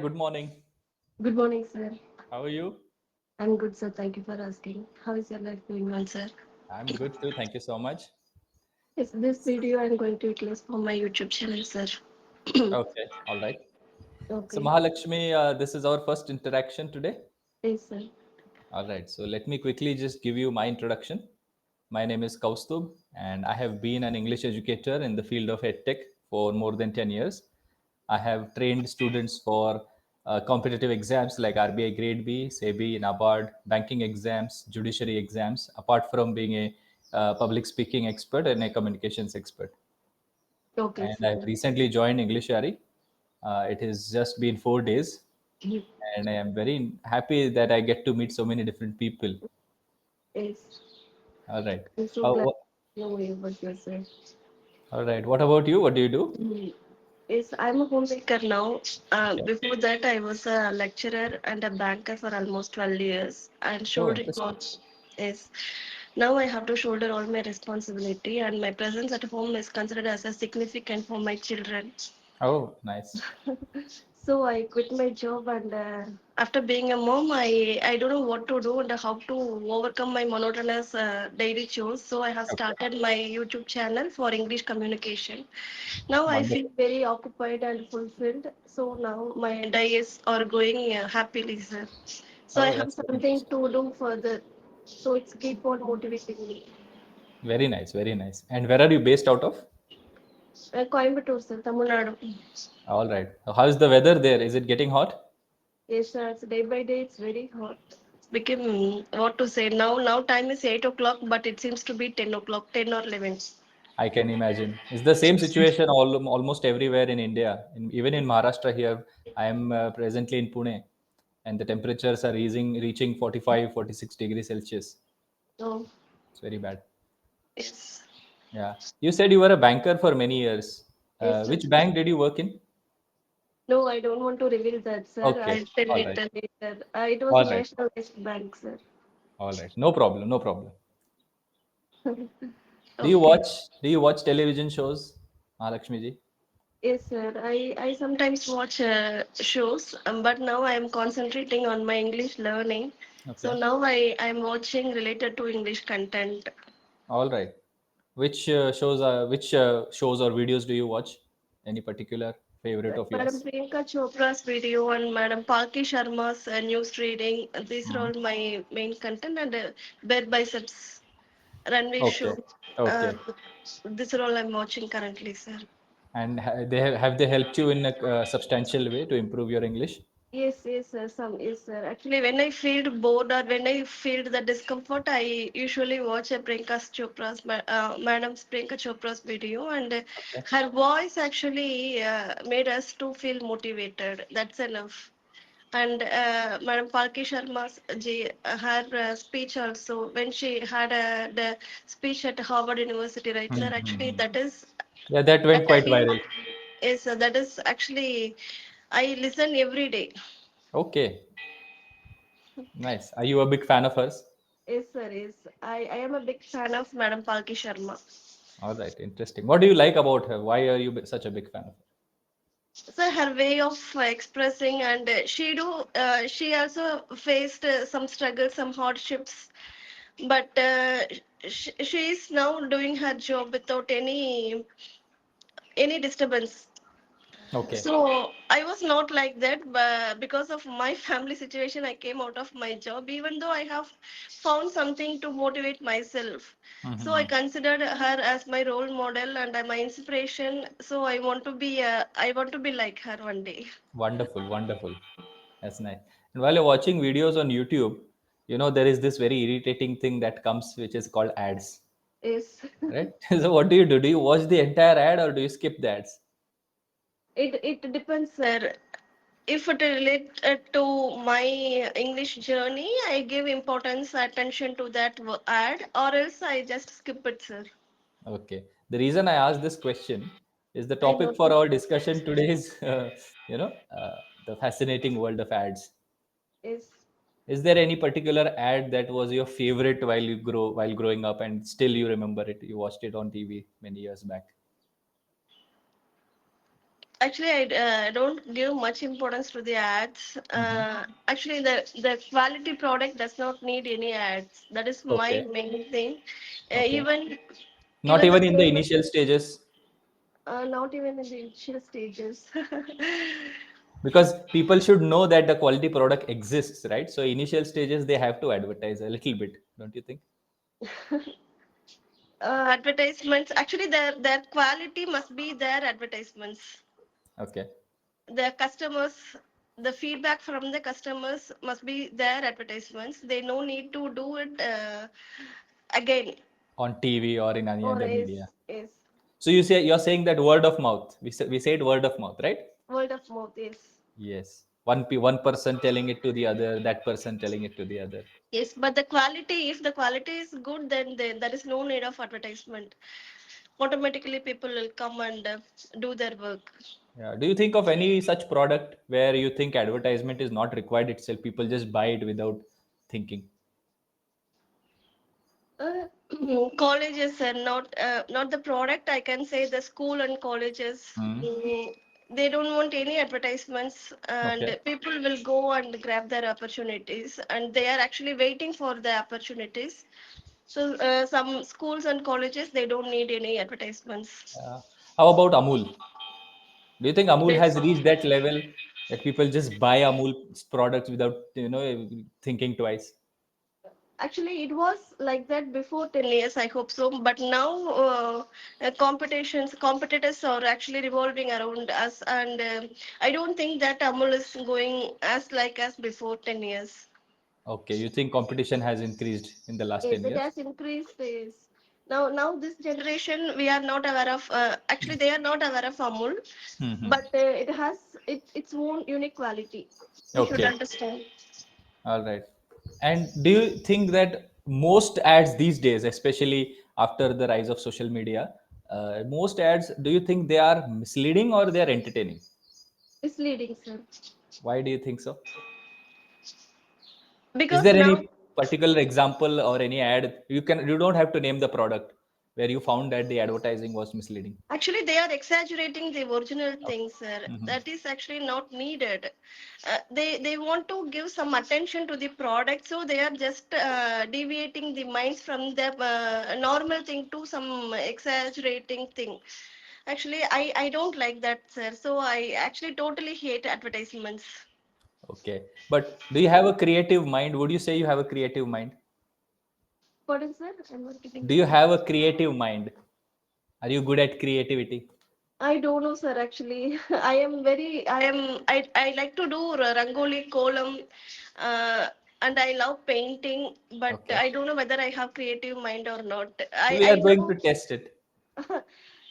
Good morning. Good morning, sir. How are you? I'm good, sir. Thank you for asking. How is your life going on, sir? I'm good too. Thank you so much. Yes, this video I'm going to utilize for my YouTube channel, sir. Okay, all right. So, Okay. Mahalakshmi, this is our first interaction today. Yes, sir. All right. So, let me quickly just give you my introduction. My name is Kaustub, and I have been an English educator in the field of EdTech for more than 10 years. I have trained students for competitive exams like RBI Grade B, SEBI, NABARD, banking exams, judiciary exams, apart from being a public speaking expert and a communications expert. Okay, And I've sir. recently joined English Yaari. It has just been 4 days, and I am very happy that I get to meet so many different people. Yes. All right. I'm so Uh, glad wha- to know about yourself. all right. What about you? What do you do? Mm. Yes, I'm a homemaker now. Okay. Before that, I was a lecturer and a banker for almost 12 years and Oh, shouldering interesting. all. Yes. Now I have to shoulder all my responsibility, and my presence at home is considered as a significant for my children. Oh, nice. So I quit my job, and after being a mom, I don't know what to do and how to overcome my monotonous daily chores. So I have Okay. started my YouTube channel for English communication. Now I feel Wonderful. very occupied and fulfilled. So now my days are going happily, sir. So I Oh, have that's very something interesting. to do further. So it's keep on motivating me. Very nice. Very nice. And where are you based out of? Coimbatore, sir, Tamil Nadu. All right. How's the weather there? Is it getting hot? Yes, sir. It's day by day. It's very hot. It's become what to say now. Now time is 8 o'clock, but it seems to be 10 o'clock, 10 or 11. I can imagine. It's the same situation almost everywhere in India. Even in Maharashtra here, I am presently in Pune, and the temperatures are reaching 45, 46 degrees Celsius. Oh, It's very bad. yes, Yeah. You said you were a banker for many years. yes, sir. Which bank did you work in? No, I don't want to reveal that, sir. Okay. I'll tell All it right. later. It was All right. nationalized bank, sir. All right. No problem. No problem. Do you Okay. watch do you watch television shows, Mahalakshmi ji? Yes, sir. I sometimes watch shows, but now I am concentrating on my English learning. So Okay. now I'm watching related to English content. All right. Which shows or videos do you watch? Any particular favorite of Madam yours? Priyanka Chopra's video and Madam Palki Sharma's news reading. These are Mhm. all my main content and bare biceps runway Okay. show. Uh, Okay. these are all I'm watching currently, sir. And have they helped you in a substantial way to improve your English? Yes, yes, sir. Yes, sir. Actually, when I feel bored or when I feel the discomfort, I usually watch a Madam's Priyanka Chopra's video, and Okay. her voice actually made us to feel motivated. That's enough. And Madam Palki Sharma's her speech also when she had the speech at Harvard University, right, sir? Actually, Mm-hmm. that is Yeah, that that went quite is viral. that is actually I listen every day. Okay. Nice. Are you a big fan of hers? Yes, sir. Yes, I am a big fan of Madam Palki Sharma. All right. Interesting. What do you like about her? Why are you such a big fan of her? So her way of expressing, and she also faced some struggles, some hardships, but she is now doing her job without any disturbance. Okay. So I was not like that, but because of my family situation, I came out of my job, even though I have found something to motivate myself. So I Mm-hmm. considered her as my role model and my inspiration. So I want to be like her one day. Wonderful, wonderful. That's nice. And while you're watching videos on YouTube, there is this very irritating thing that comes, which is called ads, Yes, right? So what do you do? Do you watch the entire ad or do you skip the ads? it depends, sir. If it related to my English journey, I give importance attention to that ad, or else I just skip it, sir. Okay. The reason I asked this question is the I topic for noticed. our discussion today is, the fascinating world of ads. Yes. Is there any particular ad that was your favorite while growing up, and still you remember it? You watched it on TV many years back. Actually, I don't give much importance to the ads. Hmm. Actually, the quality product does not need any ads. That is my Okay. main thing. Okay. Even Not the even in the same, initial stages, not even in the initial stages. because people should know that the quality product exists, right? So initial stages they have to advertise a little bit, don't you think? Advertisements. Actually, their quality must be their advertisements. Okay. The customers, the feedback from the customers must be their advertisements. They no need to do it again. On TV or in any Or other media. is So you're saying that word of mouth. We said word of mouth, right? word of mouth. Yes. Yes. One person telling it to the other, that person telling it to the other. Yes, but the quality, if the quality is good, then there is no need of advertisement. Automatically, people will come and do their work. Yeah. Do you think of any such product where you think advertisement is not required itself? People just buy it without thinking. Uh, Colleges are not the product. I can say the school and colleges. Hmm. They don't want any advertisements, Okay. and people will go and grab their opportunities, and they are actually waiting for the opportunities. So some schools and colleges they don't need any advertisements. How about Amul? Do you think Amul has Yes. reached that level that people just buy Amul's products without thinking twice? Actually, it was like that before 10 years, I hope so. But now, competitors are actually revolving around us. And I don't think that Amul is going as like as before 10 years. Okay, you think competition has increased in the last Yes, 10 it years? has increased. Yes. Now this generation, we are not aware of, actually, they are not aware of Amul. Hmm. But it has its own unique quality. We should Okay, understand. all right. And do you think that most ads these days, especially after the rise of social media, most ads, do you think they are misleading or they are entertaining? Misleading, sir. Why do you think so? Is Because there now any particular example or any ad you don't have to name the product where you found that the advertising was misleading? actually, they are exaggerating the original Okay. things, sir. Hmm. That is actually not needed. They want to give some attention to the product, so they are just deviating the minds from the normal thing to some exaggerating thing. Actually, I don't like that, sir. So I actually totally hate advertisements. Okay. But do you have a creative mind? Would you say you have a creative mind? Pardon, sir? I'm not getting Do you. you have a creative mind? Are you good at creativity? I don't know, sir. Actually, I like to do rangoli, kolam, uh, and I love painting. But Okay. I don't know whether I have creative mind or not. We I are going know. to test it.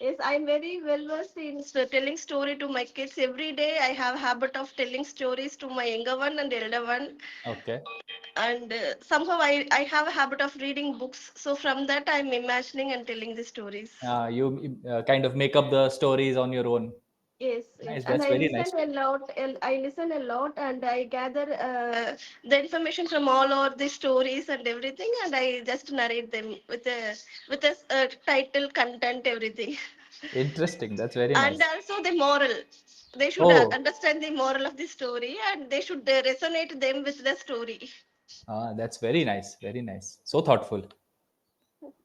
Yes, I'm very well versed in telling story to my kids every day. I have habit of telling stories to my younger one and elder one, Okay. and somehow I have a habit of reading books. So from that, I'm imagining and telling the stories. You kind of make up the stories on your own. Yes, yes, Nice. and That's I very listen nice. a lot. And I listen a lot, and I gather the information from all over the stories and everything, and I just narrate them with a title, content, everything, Interesting. That's very and nice. also the moral. They should Oh, understand the moral of the story, and they should resonate them with the story. that's very nice. Very nice. So thoughtful.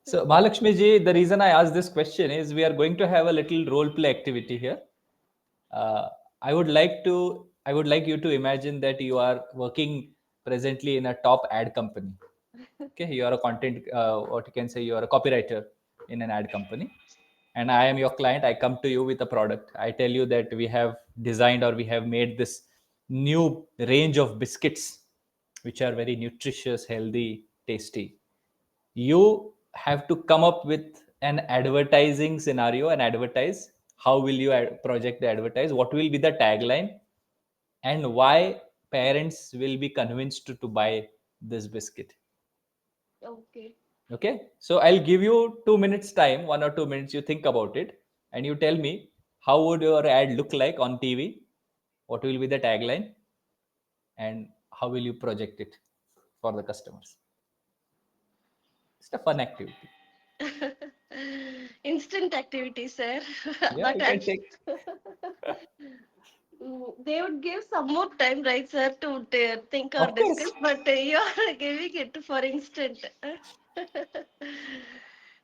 So, Mahalakshmi ji, the reason I asked this question is we are going to have a little role play activity here. Uh, I would like you to imagine that you are working presently in a top ad company. Okay, you are a content, what you can say, you are a copywriter in an ad company, and I am your client. I come to you with a product. I tell you that we have designed or we have made this new range of biscuits, which are very nutritious, healthy, tasty. You have to come up with an advertising scenario and advertise. How will you project the advertise? What will be the tagline, and why parents will be convinced to buy this biscuit? Okay. Okay, so I'll give you 2 minutes time, 1 or 2 minutes. You think about it and you tell me how would your ad look like on TV, what will be the tagline, and how will you project it for the customers. It's a fun activity. Instant activity, sir. Yeah, But you can actually, take. they would give some more time, right, sir, to think or Of discuss. course. But you are giving it for instant.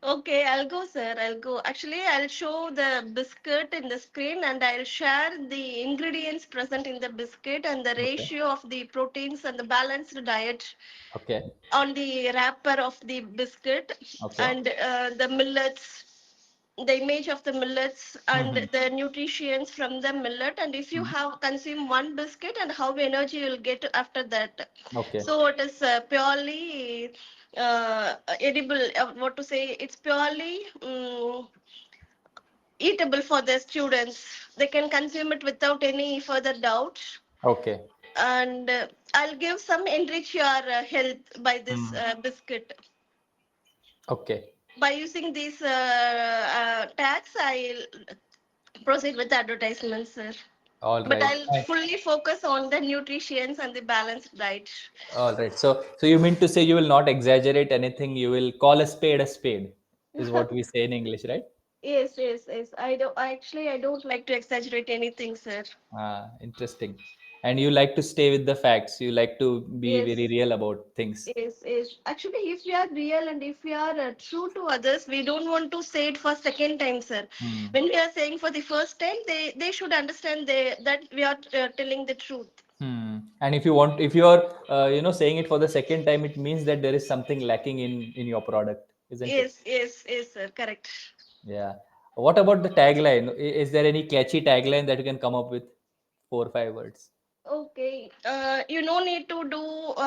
Okay, I'll go, sir. I'll go. Actually, I'll show the biscuit in the screen and I'll share the ingredients present in the biscuit and the Okay. ratio of the proteins and the balanced diet Okay. on the wrapper of the biscuit Okay. and the millets, the image of the millets and Hmm. the nutrients from the millet, and if you have consumed one biscuit and how energy you'll get after that. Okay. So it is purely edible, what to say, it's purely eatable for the students. They can consume it without any further doubt. Okay. And I'll give some enrich your health by this Hmm. biscuit. Okay. By using these tags, I'll proceed with the advertisements, sir. All But right. I'll fully focus on the nutrition and the balanced diet. All right. So you mean to say you will not exaggerate anything? You will call a spade, is what we say in English, right? Yes, yes, yes. I don't actually. I don't like to exaggerate anything, sir. Ah, interesting. And you like to stay with the facts. You like to be very Yes, real about things. yes, yes. Actually, if we are real and if we are true to others, we don't want to say it for second time, sir. Hmm. When we are saying for the first time, they should understand that we are telling the truth. Hmm. And if you want, if you are, saying it for the second time, it means that there is something lacking in your product, isn't it? Yes, yes, yes, sir. Correct. Yeah. What about the tagline? Is there any catchy tagline that you can come up with? 4 or 5 words. Okay. You no need to do.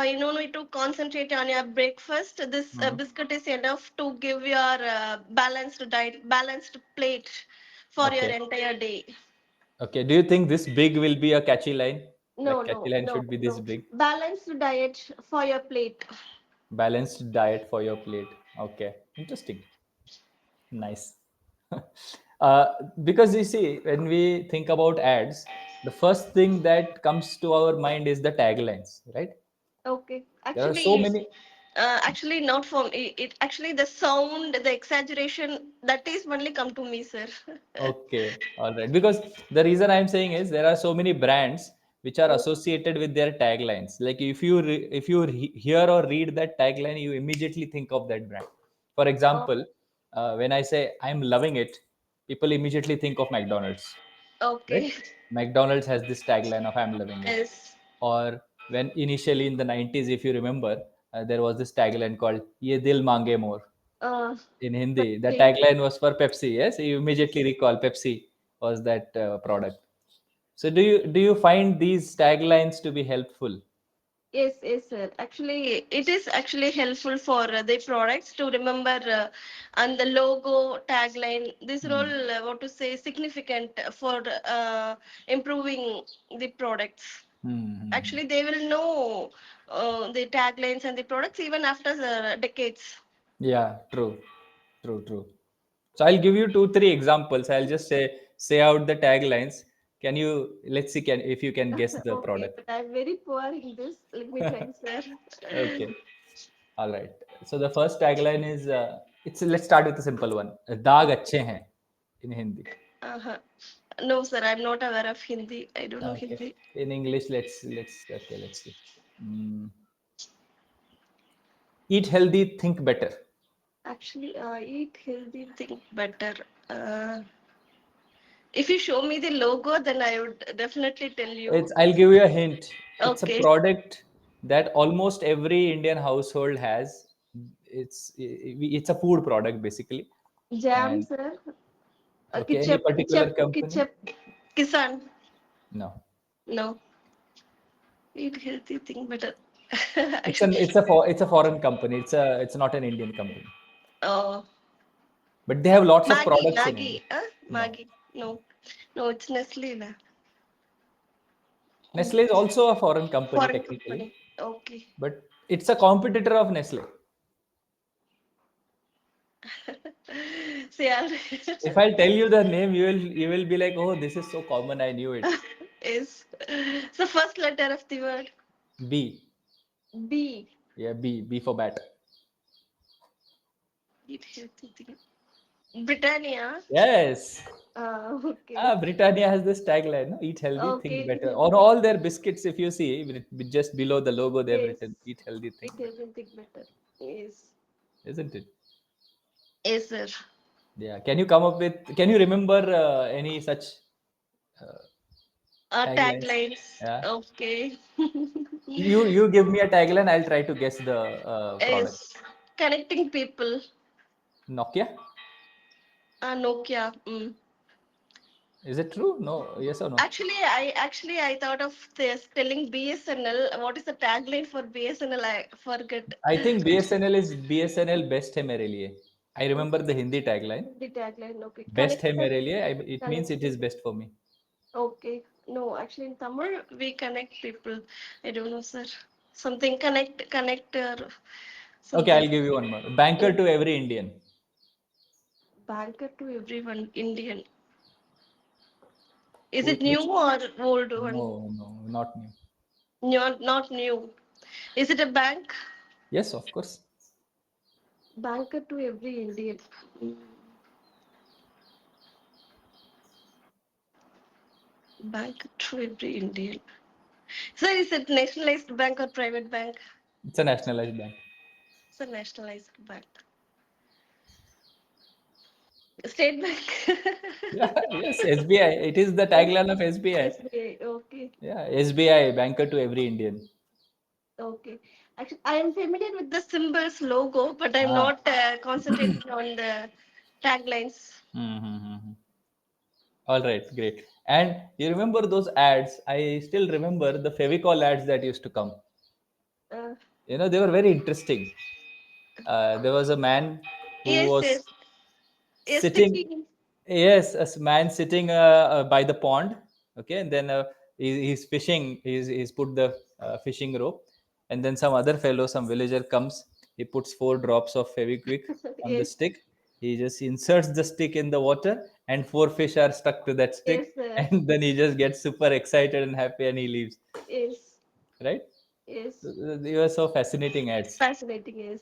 You no need to concentrate on your breakfast. This Hmm. biscuit is enough to give your balanced diet, balanced plate for your Okay. entire day. Okay. Do you think this big will be a catchy line? No, Like catchy no, line no, should be this no. big. Balanced diet for your plate. Balanced diet for your plate. Okay. Interesting. Nice. uh, because you see, when we think about ads, the first thing that comes to our mind is the taglines, right? Okay. There are so Actually, many. actually not for me. It actually the sound, the exaggeration that is only come to me, sir. Okay, all right. Because the reason I'm saying is there are so many brands which are associated with their taglines. Like if you hear or read that tagline, you immediately think of that brand. For Oh, example, when I say I'm loving it, people immediately think of McDonald's, right? okay. McDonald's has this tagline of I'm loving it. Yes. Or when initially in the 90s, if you remember, there was this tagline called Ye Dil Mange More Uh, in Hindi. The Pepsi. tagline was for Pepsi. Yes, you immediately recall Pepsi was that product. So do you find these taglines to be helpful? Yes, yes, sir. Actually, it is actually helpful for the products to remember and the logo tagline. This Hmm. role, what to say, significant for improving the products. Hmm. Actually, they will know the taglines and the products even after decades. Yeah, true, true, true. So I'll give you 2 3 examples. I'll just say out the taglines. Can you let's see can if you can guess the Okay, product. but I'm very poor in this. Let me try, sir. Okay. All right. So the first tagline is it's let's start with a simple one. Daag अच्छे हैं in Hindi. Uh-huh. No, sir, I'm not aware of Hindi. I don't know Okay. Hindi. In English, let's okay, let's see. Mm, eat healthy, think better. Actually, eat healthy, think better. If you show me the logo, then I would definitely tell you. It's I'll give you a hint. It's a Okay. product that almost every Indian household has. It's a food product basically. Jam, And sir. okay, any Ketchup, particular ketchup, company? ketchup. Kisan. No. No. Eat healthy, think better. It's Actually, an it's a foreign company. It's not an Indian company. oh, But they have lots of Maggie, products in India. Maggie, huh? No. Maggie. No, no, it's Nestle. La. Nestle is also a foreign company Foreign technically, company. Okay. but it's a competitor of Nestle. See, I'll If I'll tell you the name, you will be like, oh, this is so common. I knew it. is the first letter of the word. B. B. Yeah, B. B for bat. Eat healthy, think. Britannia. Yes. Okay. Britannia has this tagline, no? Eat healthy, think Okay. better. On all their biscuits, if you see, just below the logo, they've Yes. written "Eat healthy, It think better," doesn't think better. Yes. isn't it? Yes, sir. Yeah. Can you come up with? Can you remember any such taglines? Taglines. Yeah. Okay. You give me a tagline. I'll try to guess the product. Is connecting people. Nokia. Nokia. Mm. Is it true? No. Yes or no? Actually I thought of this telling BSNL. What is the tagline for BSNL? I forget. I think BSNL is BSNL best hai mere liye. I remember Okay. the Hindi tagline. The tagline. Okay. Best hai Connected. mere liye. It means it is Connected. best for me. Okay. No, actually in Tamil we connect people. I don't know, sir. Something connect or Okay, something. I'll give you one more. Banker Mm. to every Indian. Banker to everyone. Indian. Is it new Which? or old one? No, no, not new. Not new. Is it a bank? Yes, of course. Banker to every Indian. Mm. Banker to every Indian. So is it nationalized bank or private bank? It's a nationalized bank. It's a nationalized bank. State Bank. Yeah, yes, SBI. It is the tagline of SBI. SBA. Okay. Yeah, SBI, banker to every Indian. Okay. Actually, I am familiar with the symbols logo, but I'm Ah. not concentrating on the taglines. Mm-hmm. All right, great. And you remember those ads? I still remember the Fevicol ads that used to come. Uh, They were very interesting. There was a man who yes, was yes. Yes, sitting, sticky. yes, a man sitting by the pond. Okay, and then he's fishing. He's put the fishing rope, and then some other fellow, some villager comes. He puts 4 drops of Fevikwik on the Yes, stick. He just inserts the stick in the water, and 4 fish are stuck to that yes, stick. And then he just gets super excited and happy, and he leaves. yes, Right? yes. They were so fascinating ads. Fascinating, yes.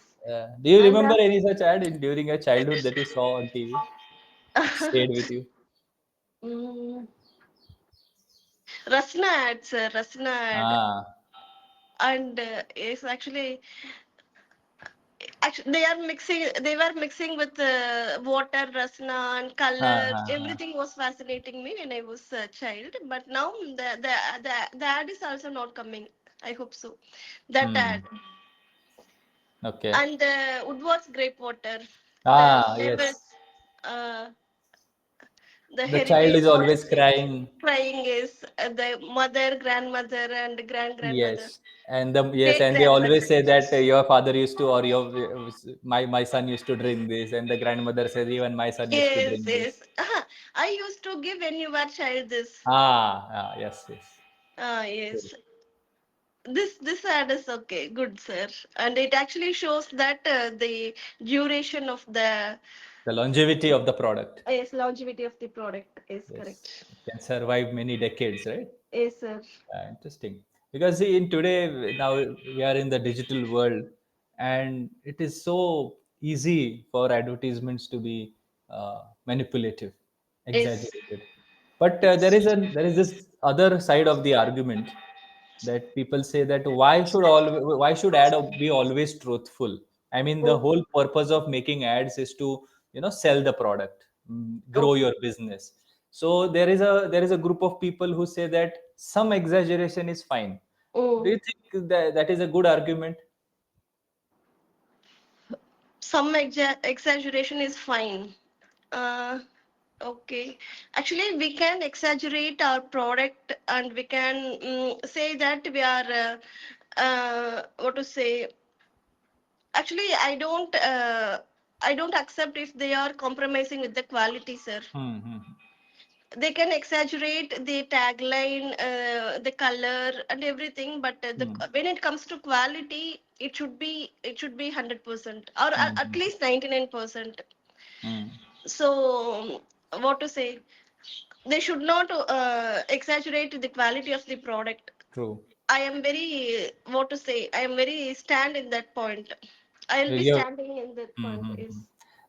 Do you And remember any such ad during your childhood that you saw on TV? It stayed with you. mm, Rasna ads, Rasna ad. Ah, And it's actually they were mixing with water, rasna and ha, color. ha, ha. Everything was fascinating me when I was a child, but now the ad is also not coming. I hope so, that ad. Hmm. Okay. And the Woodward's grape water, the Ah, famous yes. uh, the The child heritage, is what to always say, crying. crying is the mother, grandmother and grandmother, Yes. And great and they always grandmother. say that your father used to, or my son used to drink this, and the grandmother says even my son used to Yes, drink this. yes. I used to give when you were child this. Yes, yes. True. Yes. This ad is okay, good sir, and it actually shows that the duration of the The longevity of the product. yes longevity of the product is correct. Yes, it can survive many decades, right? Yes, sir. Interesting. Because see, in today now we are in the digital world, and it is so easy for advertisements to be manipulative, Yes, exaggerated. But yes. there is this other side of the argument that people say that why should ad be always truthful? I mean, the Oh, whole purpose of making ads is to sell the product, grow okay. your business. So there is a group of people who say that some exaggeration is fine. Do Mm. you think that is a good argument? Some exaggeration is fine. Uh, okay. Actually, we can exaggerate our product and we can say that we are, what to say, actually, I don't accept if they are compromising with the quality, sir. Hmm. They can exaggerate the tagline, the color, and everything, but Hmm. when it comes to quality, it should be 100% or Hmm. at Hmm. least 99%. Hmm. So, what to say? They should not exaggerate the quality of the product. True. I am very what to say. I am very stand in that point. I will be You standing in that point. Mhm. Yes.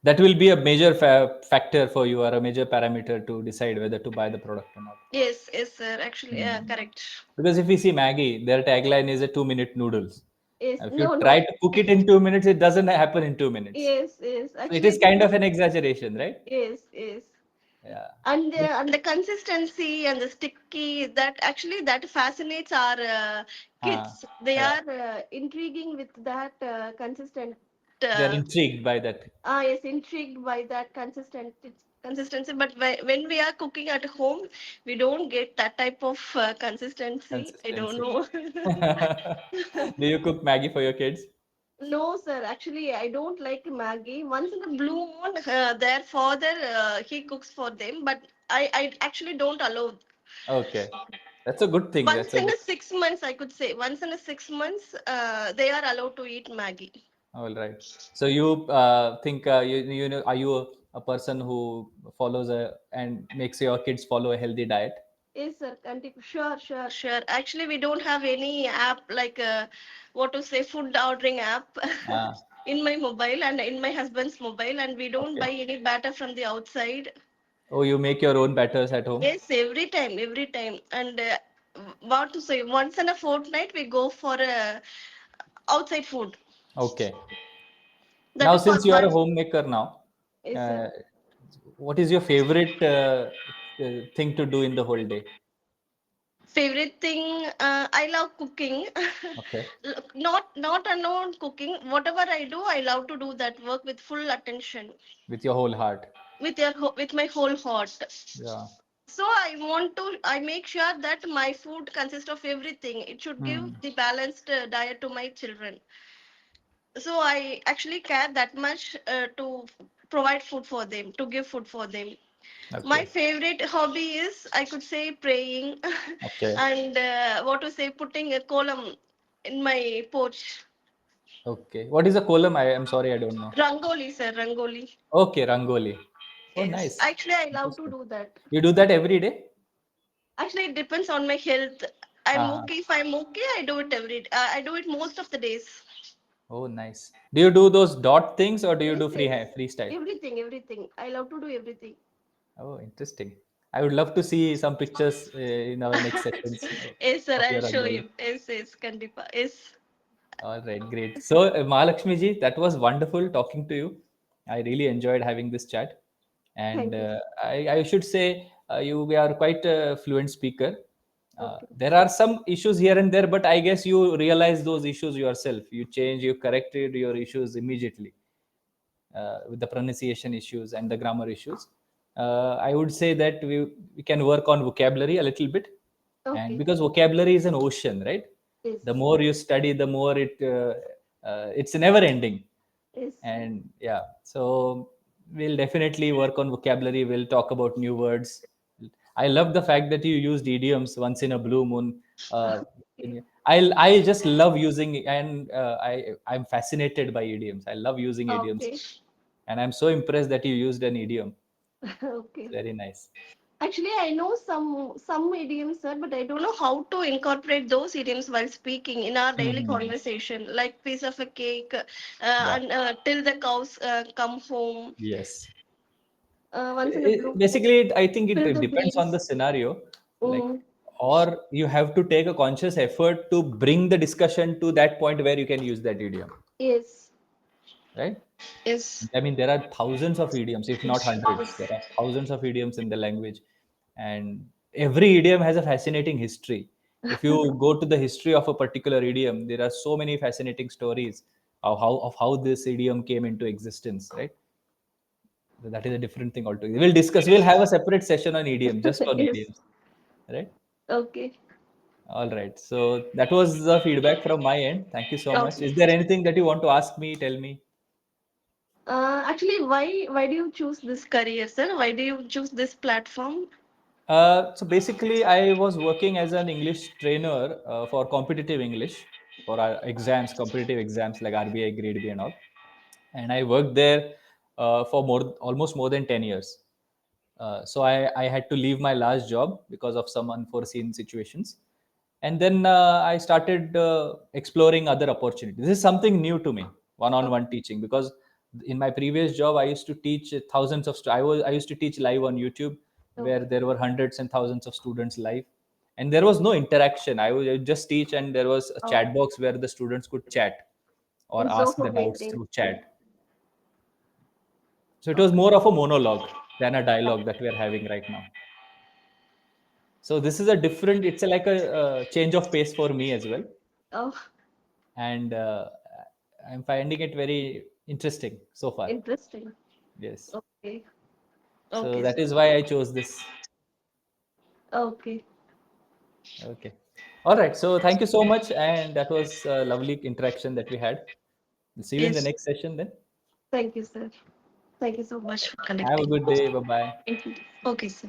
That will be a major factor for you, or a major parameter to decide whether to buy the product or not. Yes, yes, sir. Actually, yeah, Hmm. correct. Because if we see Maggie, their tagline is a 2 minute noodles. Yes, If you no, try no. to cook it in 2 minutes, it doesn't happen in 2 minutes. Yes, yes. So it Actually, is it kind is. of an exaggeration, right? Yes, yes. Yeah. And the consistency and the sticky, that actually that fascinates our Ah, kids. They yeah. are intriguing with that consistent. They're Uh, intrigued by that yes, intrigued by that consistency. But when we are cooking at home, we don't get that type of consistency. I don't consistency. know. Do you cook Maggie for your kids? No, sir. Actually, I don't like Maggie. Once in a blue moon, their father he cooks for them, but I actually don't allow. Okay. That's a good thing. Once That's a in good. a 6 months, I could say. Once in a 6 months, they are allowed to eat Maggie. All right. So you think you know, are you a person who follows a and makes your kids follow a healthy diet? Yes, sir. Sure, sure, sure. Actually, we don't have any app like what to say food ordering app Ah, in my mobile and in my husband's mobile, and we don't okay. buy any batter from the outside. Oh, you make your own batters at home? Yes, every time, every time. And what to say, once in a fortnight, we go for outside food. Okay. That Now, too for since you are a one. homemaker now, Yes, sir. uh, what is your favorite thing to do in the whole day? Favorite thing, I love cooking. Okay. Not alone cooking. Whatever I do, I love to do that work with full attention, With your whole heart. with my whole heart. Yeah. So I make sure that my food consists of everything. It should give Hmm. the balanced diet to my children. So I actually care that much to provide food for them, to give food for them. My Okay. favorite hobby is, I could say, praying Okay. and what to say, putting a column in my porch. Okay. What is a kolam? I am sorry, I don't know. Rangoli, sir, Rangoli. Okay, Rangoli. Oh, Yes, nice. actually, I love to Interesting. do that. You do that every day? Actually, it depends on my health. I'm Uh-huh. okay. If I'm okay, I do it I do it most of the days. Oh, nice. Do you do those dot things or do you Yes, do yes. freestyle? Everything, everything. I love to do everything. Oh, interesting. I would love to see some pictures in our next sessions Yes, sir. of I'll your show Rangoli. you. Yes, yes, Kandipa. Yes. All right, great. So, Mahalakshmi ji, that was wonderful talking to you. I really enjoyed having this chat. And Thank you. I should say, we are quite a fluent speaker. Okay. There are some issues here and there, but I guess you realize those issues yourself. You change, you corrected your issues immediately with the pronunciation issues and the grammar issues. I would say that we can work on vocabulary a little bit, and Okay. because vocabulary is an ocean, right? The Yes. more you study, the more it's never ending. Yes. And yeah, so we'll definitely work on vocabulary. We'll talk about new words. I love the fact that you used idioms once in a blue moon. Uh, Okay. I just love using, and I'm fascinated by idioms. I love using idioms, Okay. and I'm so impressed that you used an idiom. It's Okay. very nice. Actually, I know some idioms, sir, but I don't know how to incorporate those idioms while speaking in our daily Hmm. conversation. Like piece of a cake, Yeah. and till the cows come home. Yes. Once in a blue moon, Basically, I think it spill the depends on the beans. scenario. Like, Mm. or you have to take a conscious effort to bring the discussion to that point where you can use that idiom, Yes. right? Yes. I mean, there are thousands of idioms, if not hundreds. There Yes. are thousands of idioms in the language, and every idiom has a fascinating history. If you go to the history of a particular idiom, there are so many fascinating stories of how this idiom came into existence, right? That is a different thing altogether. We'll discuss. We'll have a separate session on idiom, just on Yes. idioms, right? Okay. All right. So that was the feedback from my end. Thank you so much. Okay. Is there anything that you want to ask me? Tell me. Actually, why do you choose this career, sir? Why do you choose this platform? So basically, I was working as an English trainer for competitive English for our exams, competitive exams like RBI, Grade B, and all. And I worked there for almost more than 10 years. So I had to leave my last job because of some unforeseen situations, and then I started exploring other opportunities. This is something new to me, Oh, one-on-one teaching, because In my previous job, I used to teach thousands of I used to teach live on YouTube, Oh, where there were hundreds and thousands of students live, and there was no interaction. I would just teach, and there was a oh, chat box where the students could chat or it's so ask the doubts amazing. through chat. So it was more of a monologue than a dialogue that we are having right now. So this is a different. It's like a change of pace for me as well, Oh, and I'm finding it very interesting so far. interesting. Yes. Okay. So Okay, that sir. is why I chose this. Okay. Okay. All right. So thank you so much, and that was a lovely interaction that we had. We'll see you in the Yes. next session then. Thank you, sir. Thank you so much for Have a connecting. good day. Bye bye. Okay, sir.